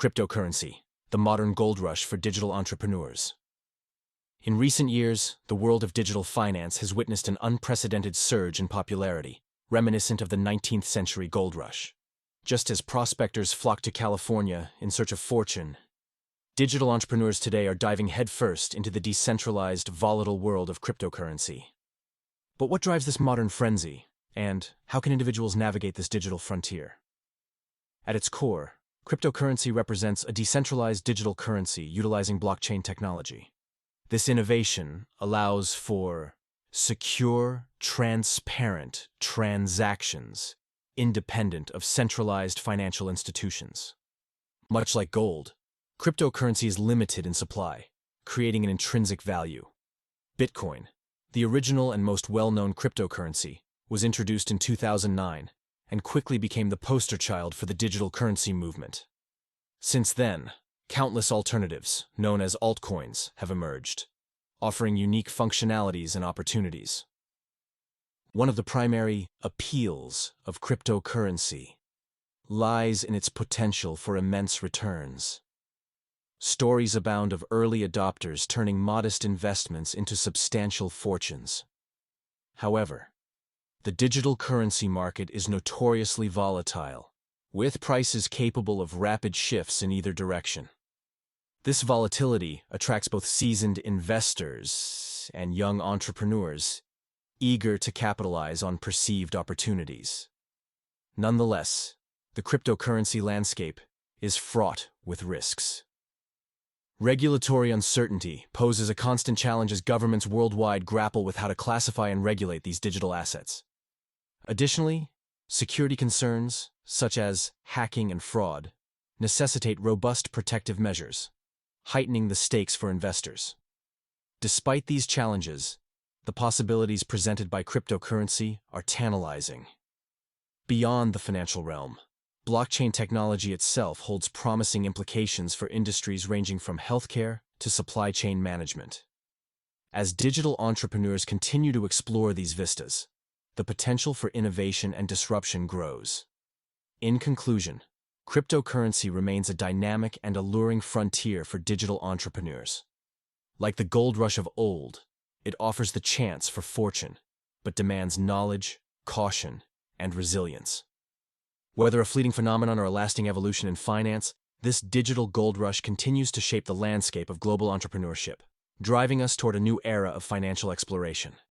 Cryptocurrency, the modern gold rush for digital entrepreneurs. In recent years, the world of digital finance has witnessed an unprecedented surge in popularity, reminiscent of the 19th century gold rush. Just as prospectors flocked to California in search of fortune, digital entrepreneurs today are diving headfirst into the decentralized, volatile world of cryptocurrency. But what drives this modern frenzy, and how can individuals navigate this digital frontier? At its core, cryptocurrency represents a decentralized digital currency utilizing blockchain technology. This innovation allows for secure, transparent transactions independent of centralized financial institutions. Much like gold, cryptocurrency is limited in supply, creating an intrinsic value. Bitcoin, the original and most well-known cryptocurrency, was introduced in 2009 and quickly became the poster child for the digital currency movement. Since then, countless alternatives, known as altcoins, have emerged, offering unique functionalities and opportunities. One of the primary appeals of cryptocurrency lies in its potential for immense returns. Stories abound of early adopters turning modest investments into substantial fortunes. However, the digital currency market is notoriously volatile, with prices capable of rapid shifts in either direction. This volatility attracts both seasoned investors and young entrepreneurs eager to capitalize on perceived opportunities. Nonetheless, the cryptocurrency landscape is fraught with risks. Regulatory uncertainty poses a constant challenge as governments worldwide grapple with how to classify and regulate these digital assets. Additionally, security concerns, such as hacking and fraud, necessitate robust protective measures, heightening the stakes for investors. Despite these challenges, the possibilities presented by cryptocurrency are tantalizing. Beyond the financial realm, blockchain technology itself holds promising implications for industries ranging from healthcare to supply chain management. As digital entrepreneurs continue to explore these vistas, the potential for innovation and disruption grows. In conclusion, cryptocurrency remains a dynamic and alluring frontier for digital entrepreneurs. Like the gold rush of old, it offers the chance for fortune, but demands knowledge, caution, and resilience. Whether a fleeting phenomenon or a lasting evolution in finance, this digital gold rush continues to shape the landscape of global entrepreneurship, driving us toward a new era of financial exploration.